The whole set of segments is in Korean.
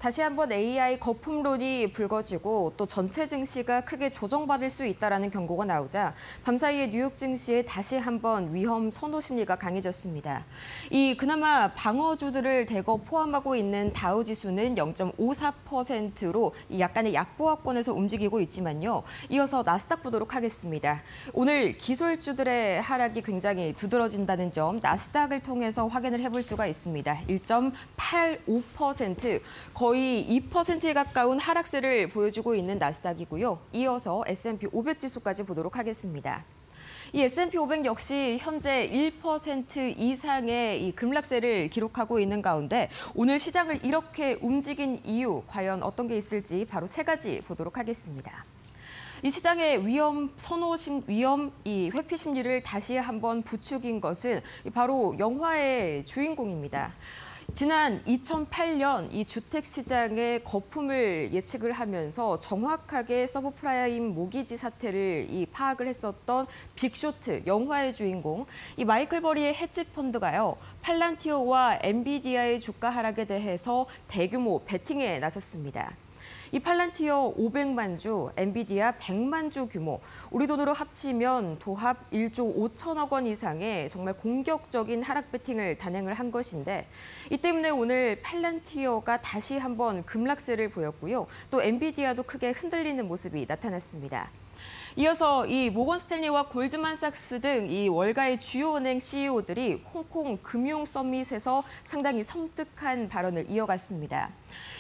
다시 한번 AI 거품론이 불거지고 또 전체 증시가 크게 조정받을 수 있다라는 경고가 나오자 밤사이에 뉴욕 증시에 다시 한번 위험 선호 심리가 강해졌습니다. 그나마 방어주들을 대거 포함하고 있는 다우 지수는 0.54%로 약간의 약보합권에서 움직이고 있지만요. 이어서 나스닥 보도록 하겠습니다. 오늘 기술주들의 하락이 굉장히 두드러진다는 점 나스닥을 통해서 확인을 해볼 수가 있습니다. 1.85%, 거의 2%에 가까운 하락세를 보여주고 있는 나스닥이고요. 이어서 S&P 500 지수까지 보도록 하겠습니다. 이 S&P 500 역시 현재 1% 이상의 이 급락세를 기록하고 있는 가운데 오늘 시장을 이렇게 움직인 이유 과연 어떤 게 있을지 바로 세 가지 보도록 하겠습니다. 이 시장의 이 회피 심리를 다시 한번 부추긴 것은 바로 영화의 주인공입니다. 지난 2008년 이 주택 시장의 거품을 예측을 하면서 정확하게 서브프라임 모기지 사태를 파악을 했었던 빅쇼트 영화의 주인공 이 마이클 버리의 헤지 펀드가요. 팔란티어와 엔비디아의 주가 하락에 대해서 대규모 베팅에 나섰습니다. 이 팔란티어 500만 주, 엔비디아 100만 주 규모, 우리 돈으로 합치면 도합 1조 5천억 원 이상의 정말 공격적인 하락 베팅을 단행을 한 것인데 이 때문에 오늘 팔란티어가 다시 한번 급락세를 보였고요. 또 엔비디아도 크게 흔들리는 모습이 나타났습니다. 이어서 이 모건 스탠리와 골드만삭스 등 이 월가의 주요 은행 CEO들이 홍콩 금융 서밋에서 상당히 섬뜩한 발언을 이어갔습니다.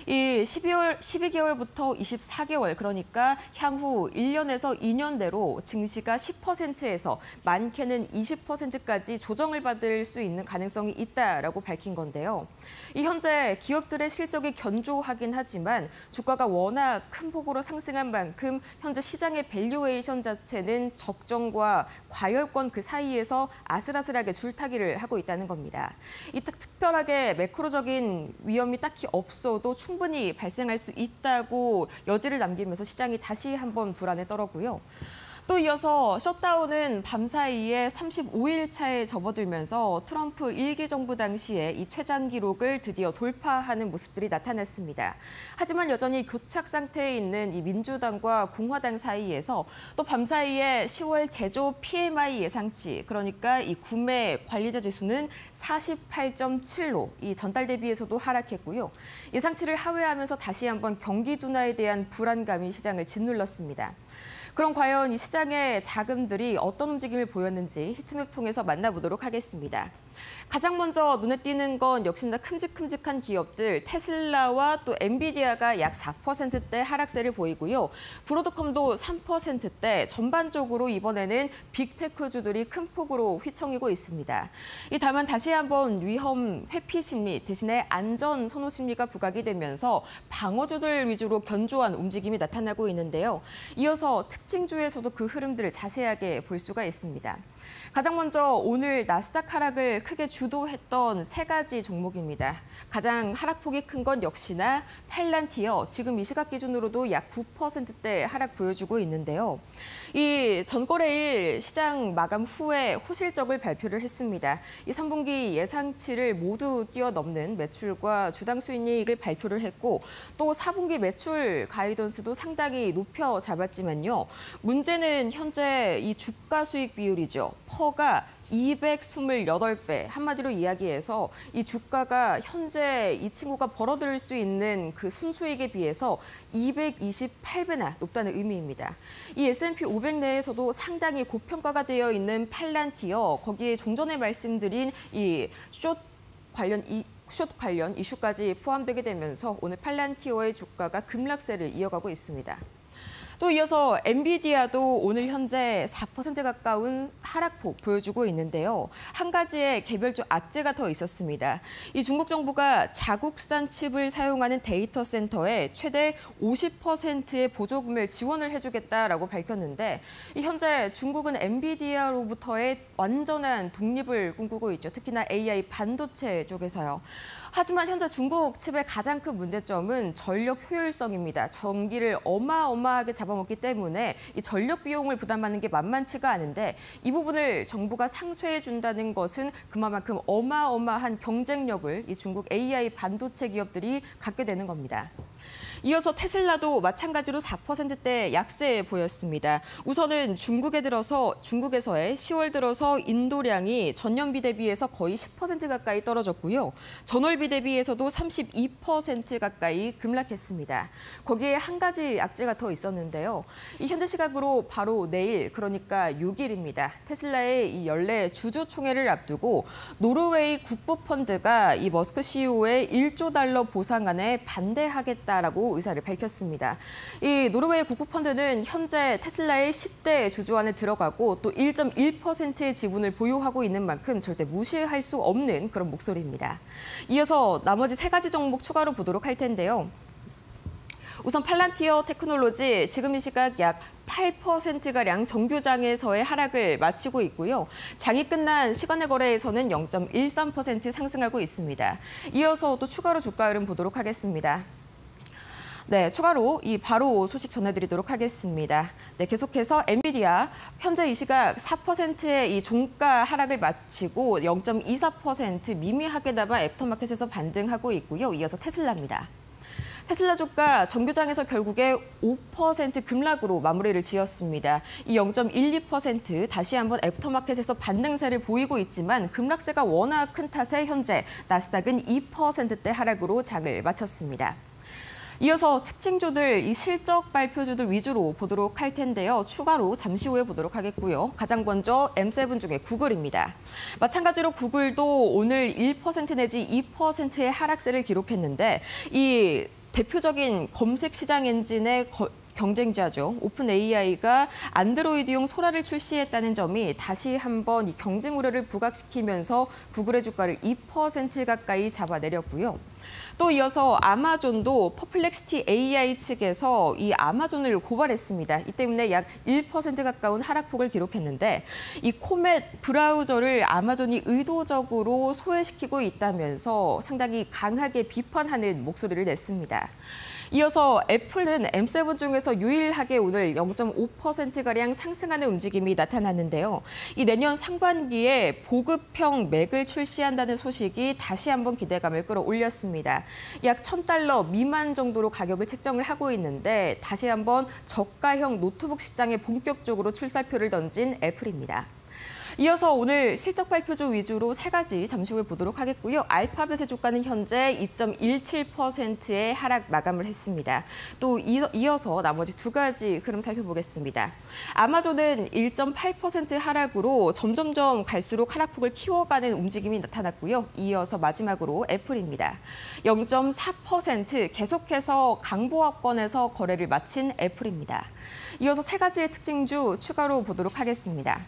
이 12개월부터 24개월, 그러니까 향후 1년에서 2년 내로 증시가 10%에서 많게는 20%까지 조정을 받을 수 있는 가능성이 있다라고 밝힌 건데요. 현재 기업들의 실적이 견조하긴 하지만 주가가 워낙 큰 폭으로 상승한 만큼 현재 시장의 밸류에이션 자체는 적정과 과열권 그 사이에서 아슬아슬하게 줄타기를 하고 있다는 겁니다. 특별하게 매크로적인 위험이 딱히 없어도 충분히 발생할 수 있다고 여지를 남기면서 시장이 다시 한번 불안에 떨었고요. 또 이어서 셧다운은 밤사이에 35일 차에 접어들면서 트럼프 1기 정부 당시에 이 최장 기록을 드디어 돌파하는 모습들이 나타났습니다. 하지만 여전히 교착 상태에 있는 이 민주당과 공화당 사이에서 또 밤사이에 10월 제조 PMI 예상치, 그러니까 이 구매 관리자 지수는 48.7로 이 전달 대비해서도 하락했고요. 예상치를 하회하면서 다시 한번 경기 둔화에 대한 불안감이 시장을 짓눌렀습니다. 그럼 과연 이 시장의 자금들이 어떤 움직임을 보였는지 히트맵 통해서 만나보도록 하겠습니다. 가장 먼저 눈에 띄는 건 역시나 큼직큼직한 기업들 테슬라와 또 엔비디아가 약 4%대 하락세를 보이고요. 브로드컴도 3%대, 전반적으로 이번에는 빅테크주들이 큰 폭으로 휘청이고 있습니다. 다만 다시 한번 위험 회피 심리 대신에 안전 선호 심리가 부각이 되면서 방어주들 위주로 견조한 움직임이 나타나고 있는데요. 이어서 특징주에서도 그 흐름들을 자세하게 볼 수가 있습니다. 가장 먼저 오늘 나스닥 하락을 크게 주도했던 세 가지 종목입니다. 가장 하락폭이 큰 건 역시나 팔란티어, 지금 이 시각 기준으로도 약 9%대 하락 보여주고 있는데요. 이 전거래일 시장 마감 후에 호실적을 발표를 했습니다. 이 3분기 예상치를 모두 뛰어넘는 매출과 주당 수익을 발표를 했고 또 4분기 매출 가이던스도 상당히 높여 잡았지만요. 문제는 현재 이 주가 수익 비율이죠. 퍼가 228배, 한마디로 이야기해서 이 주가가 현재 이 친구가 벌어들일 수 있는 그 순수익에 비해서 228배나 높다는 의미입니다. 이 S&P 500 내에서도 상당히 고평가가 되어 있는 팔란티어, 거기에 종전에 말씀드린 이 숏 관련 이슈까지 포함되게 되면서 오늘 팔란티어의 주가가 급락세를 이어가고 있습니다. 또 이어서 엔비디아도 오늘 현재 4% 가까운 하락폭 보여주고 있는데요. 한 가지의 개별적 악재가 더 있었습니다. 이 중국 정부가 자국산 칩을 사용하는 데이터 센터에 최대 50%의 보조금을 지원을 해주겠다라고 밝혔는데 현재 중국은 엔비디아로부터의 완전한 독립을 꿈꾸고 있죠. 특히나 AI 반도체 쪽에서요. 하지만 현재 중국 칩의 가장 큰 문제점은 전력 효율성입니다. 전기를 어마어마하게 잡아먹기 때문에 이 전력 비용을 부담하는 게 만만치가 않은데 이 부분을 정부가 상쇄해 준다는 것은 그만큼 어마어마한 경쟁력을 이 중국 AI 반도체 기업들이 갖게 되는 겁니다. 이어서 테슬라도 마찬가지로 4%대 약세 보였습니다. 우선은 중국에서의 10월 들어서 인도량이 전년비 대비해서 거의 10% 가까이 떨어졌고요. 전월비 대비해서도 32% 가까이 급락했습니다. 거기에 한 가지 악재가 더 있었는데요. 이 현재 시각으로 바로 내일, 그러니까 6일입니다. 테슬라의 이 연례 주주총회를 앞두고 노르웨이 국부펀드가 이 머스크 CEO의 1조 달러 보상안에 반대하겠다라고 의사를 밝혔습니다. 이 노르웨이 국부펀드는 현재 테슬라의 10대 주주 안에 들어가고 또 1.1%의 지분을 보유하고 있는 만큼 절대 무시할 수 없는 그런 목소리입니다. 이어서 나머지 3가지 종목 추가로 보도록 할 텐데요. 우선 팔란티어 테크놀로지 지금 이 시각 약 8%가량 정규장에서의 하락을 마치고 있고요. 장이 끝난 시간의 거래에서는 0.13% 상승하고 있습니다. 이어서 또 추가로 주가 흐름 보도록 하겠습니다. 네, 추가로 바로 소식 전해드리도록 하겠습니다. 네, 계속해서 엔비디아 현재 이 시각 4%의 이 종가 하락을 마치고 0.24% 미미하게나마 애프터마켓에서 반등하고 있고요. 이어서 테슬라입니다. 테슬라 주가 정규장에서 결국에 5% 급락으로 마무리를 지었습니다. 이 0.12% 다시 한번 애프터마켓에서 반등세를 보이고 있지만 급락세가 워낙 큰 탓에 현재 나스닥은 2%대 하락으로 장을 마쳤습니다. 이어서 특징주들, 이 실적 발표주들 위주로 보도록 할 텐데요. 추가로 잠시 후에 보도록 하겠고요. 가장 먼저 M7 중에 구글입니다. 마찬가지로 구글도 오늘 1% 내지 2%의 하락세를 기록했는데 이 대표적인 검색 시장 엔진의 경쟁자죠. 오픈 AI가 안드로이드용 소라를 출시했다는 점이 다시 한번 이 경쟁 우려를 부각시키면서 구글의 주가를 2% 가까이 잡아내렸고요. 또 이어서 아마존도 퍼플렉시티 AI 측에서 이 아마존을 고발했습니다. 이 때문에 약 1% 가까운 하락폭을 기록했는데 이 코멧 브라우저를 아마존이 의도적으로 소외시키고 있다면서 상당히 강하게 비판하는 목소리를 냈습니다. 이어서 애플은 M7 중에서 유일하게 오늘 0.5%가량 상승하는 움직임이 나타났는데요. 이 내년 상반기에 보급형 맥을 출시한다는 소식이 다시 한번 기대감을 끌어올렸습니다. 약 $1,000 미만 정도로 가격을 책정을 하고 있는데 다시 한번 저가형 노트북 시장에 본격적으로 출사표를 던진 애플입니다. 이어서 오늘 실적 발표주 위주로 3가지 잠시 후에 보도록 하겠고요. 알파벳의 주가는 현재 2.17%의 하락 마감을 했습니다. 또 이어서 나머지 2가지 흐름 살펴보겠습니다. 아마존은 1.8% 하락으로 점점점 갈수록 하락폭을 키워가는 움직임이 나타났고요. 이어서 마지막으로 애플입니다. 0.4% 계속해서 강보합권에서 거래를 마친 애플입니다. 이어서 3가지의 특징주 추가로 보도록 하겠습니다.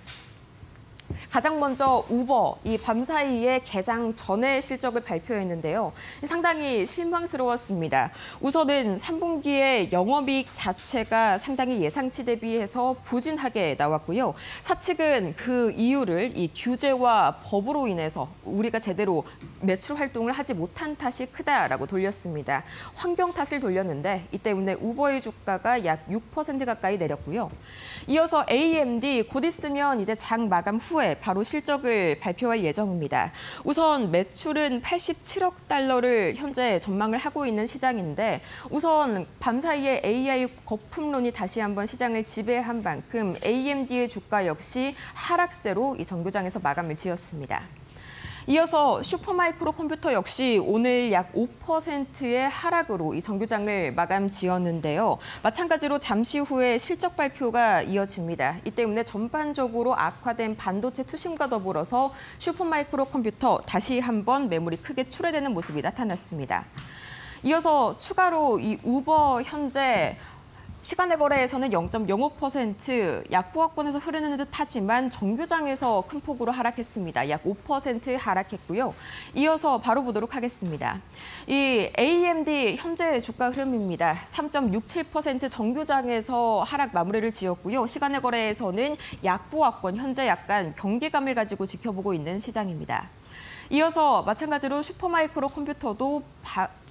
가장 먼저 우버, 이 밤사이에 개장 전에 실적을 발표했는데요. 상당히 실망스러웠습니다. 우선은 3분기에 영업이익 자체가 상당히 예상치 대비해서 부진하게 나왔고요. 사측은 그 이유를 이 규제와 법으로 인해서 우리가 제대로 매출 활동을 하지 못한 탓이 크다라고 돌렸습니다. 환경 탓을 돌렸는데 이 때문에 우버의 주가가 약 6% 가까이 내렸고요. 이어서 AMD 곧 있으면 이제 장 마감 후에 바로 실적을 발표할 예정입니다. 우선 매출은 87억 달러를 현재 전망을 하고 있는 시장인데 우선 밤사이에 AI 거품론이 다시 한번 시장을 지배한 만큼 AMD의 주가 역시 하락세로 이 정규장에서 마감을 지었습니다. 이어서 슈퍼마이크로 컴퓨터 역시 오늘 약 5%의 하락으로 이 정규장을 마감 지었는데요. 마찬가지로 잠시 후에 실적 발표가 이어집니다. 이 때문에 전반적으로 악화된 반도체 투심과 더불어서 슈퍼마이크로 컴퓨터 다시 한번 매물이 크게 출회되는 모습이 나타났습니다. 이어서 추가로 이 우버 현재 시간의 거래에서는 0.05% 약보합권에서 흐르는 듯하지만 정규장에서 큰 폭으로 하락했습니다. 약 5% 하락했고요. 이어서 바로 보도록 하겠습니다. 이 AMD 현재 주가 흐름입니다. 3.67% 정규장에서 하락 마무리를 지었고요. 시간의 거래에서는 약보합권 현재 약간 경계감을 가지고 지켜보고 있는 시장입니다. 이어서 마찬가지로 슈퍼마이크로 컴퓨터도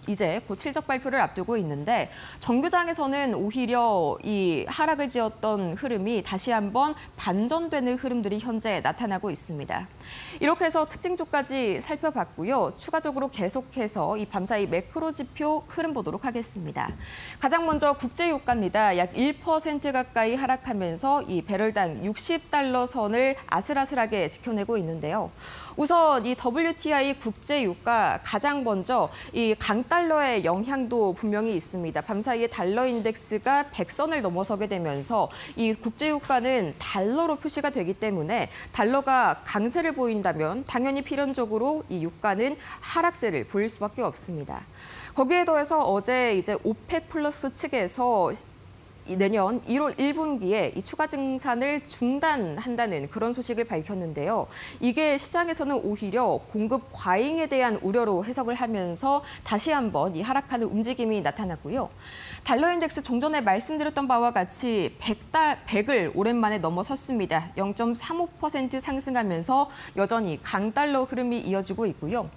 이제 곧 실적 발표를 앞두고 있는데 정규장에서는 오히려 이 하락을 지었던 흐름이 다시 한번 반전되는 흐름들이 현재 나타나고 있습니다. 이렇게 해서 특징주까지 살펴봤고요. 추가적으로 계속해서 이 밤사이 매크로 지표 흐름 보도록 하겠습니다. 가장 먼저 국제유가입니다. 약 1% 가까이 하락하면서 이 배럴당 60달러 선을 아슬아슬하게 지켜내고 있는데요. 우선 이 WTI 국제유가 가장 먼저 이 강달러의 영향도 분명히 있습니다. 밤사이에 달러 인덱스가 100선을 넘어서게 되면서 이 국제유가는 달러로 표시가 되기 때문에 달러가 강세를 보인다면 당연히 필연적으로 이 유가는 하락세를 보일 수밖에 없습니다. 거기에 더해서 어제 이제 오펙 플러스 측에서 내년 1월 1분기에 이 추가 증산을 중단한다는 그런 소식을 밝혔는데요. 이게 시장에서는 오히려 공급 과잉에 대한 우려로 해석을 하면서 다시 한번 이 하락하는 움직임이 나타났고요. 달러 인덱스 종전에 말씀드렸던 바와 같이 100을 오랜만에 넘어섰습니다. 0.35% 상승하면서 여전히 강달러 흐름이 이어지고 있고요.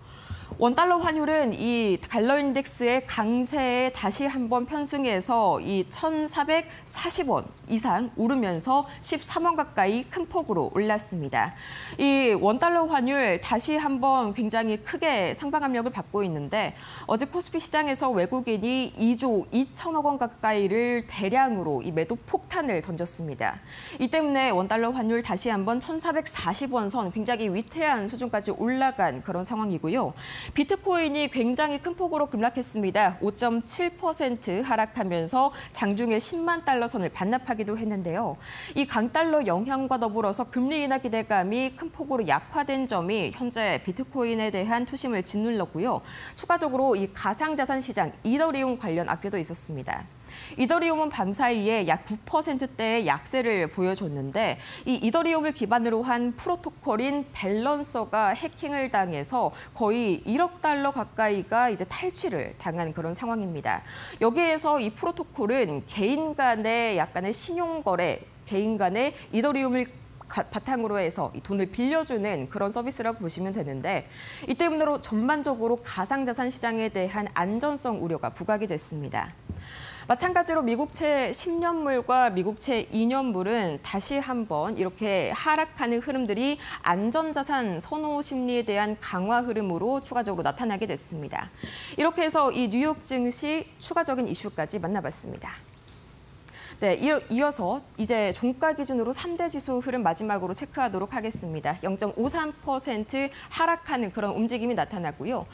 원달러 환율은 이 달러 인덱스의 강세에 다시 한번 편승해서 이 1,440원 이상 오르면서 13원 가까이 큰 폭으로 올랐습니다. 이 원달러 환율 다시 한번 굉장히 크게 상방 압력을 받고 있는데 어제 코스피 시장에서 외국인이 2조 2천억 원 가까이를 대량으로 이 매도 폭탄을 던졌습니다. 이 때문에 원달러 환율 다시 한번 1,440원 선 굉장히 위태한 수준까지 올라간 그런 상황이고요. 비트코인이 굉장히 큰 폭으로 급락했습니다. 5.7% 하락하면서 장중에 10만 달러 선을 반납하기도 했는데요. 이 강달러 영향과 더불어서 금리 인하 기대감이 큰 폭으로 약화된 점이 현재 비트코인에 대한 투심을 짓눌렀고요. 추가적으로 이 가상자산 시장 이더리움 관련 악재도 있었습니다. 이더리움은 밤사이에 약 9%대의 약세를 보여줬는데 이 이더리움을 기반으로 한 프로토콜인 밸런서가 해킹을 당해서 거의 1억 달러 가까이가 이제 탈취를 당한 그런 상황입니다. 여기에서 이 프로토콜은 개인 간의 약간의 신용거래, 개인 간의 이더리움을 바탕으로 해서 돈을 빌려주는 그런 서비스라고 보시면 되는데 이 때문에 전반적으로 가상자산 시장에 대한 안전성 우려가 부각이 됐습니다. 마찬가지로 미국채 10년물과 미국채 2년물은 다시 한번 이렇게 하락하는 흐름들이 안전자산 선호 심리에 대한 강화 흐름으로 추가적으로 나타나게 됐습니다. 이렇게 해서 이 뉴욕 증시 추가적인 이슈까지 만나봤습니다. 네, 이어서 이제 종가 기준으로 3대 지수 흐름 마지막으로 체크하도록 하겠습니다. 0.53% 하락하는 그런 움직임이 나타났고요.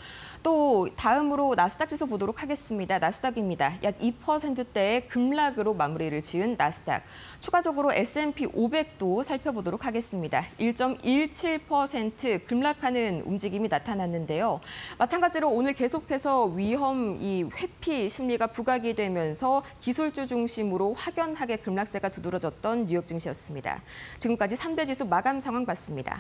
또 다음으로 나스닥 지수 보도록 하겠습니다. 나스닥입니다. 약 2%대의 급락으로 마무리를 지은 나스닥. 추가적으로 S&P 500도 살펴보도록 하겠습니다. 1.17% 급락하는 움직임이 나타났는데요. 마찬가지로 오늘 계속해서 위험 이 회피 심리가 부각이 되면서 기술주 중심으로 확연하게 급락세가 두드러졌던 뉴욕 증시였습니다. 지금까지 3대 지수 마감 상황 봤습니다.